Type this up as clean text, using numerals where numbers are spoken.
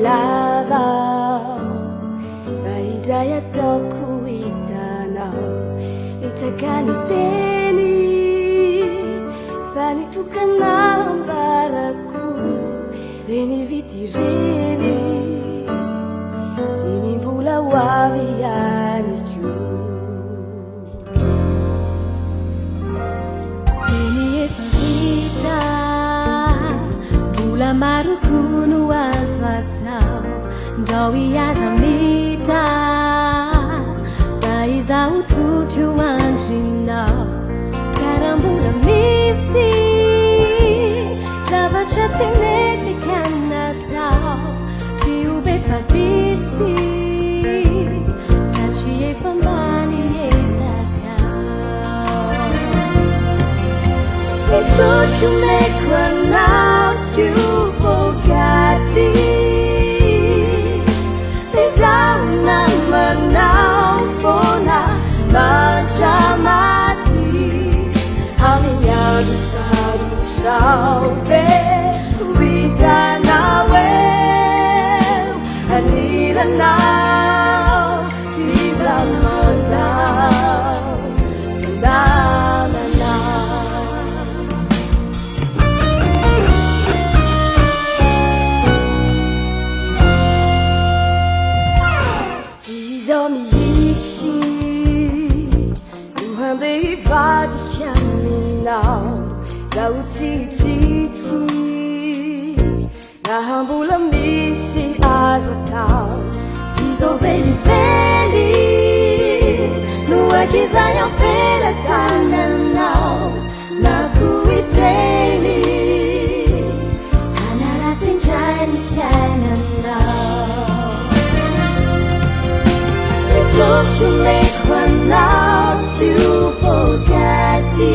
Lava Vaizaya toku itanao Litakani teni Fani tukanao baraku Reni vitireni Sinibula wavianiku Ini evita Bula marukunu aswatao Dawi ajamita Faiza utukyu anjinao Karambula misi Zavachatineti kanatao Tiube favitsi Sachi e fambani e sakao E tukyu me kwanao Tiubogati Manau fona majamati Haminha do estado chaude Vida nawe Anila nau Sibla mandau Vadi caminhar, já o titi na rambula misi azotal, se ovelhe veli, no aquizanho pela tananau, na cuiteni, anara sinjani shananau, e tu me quando tu Bugatti,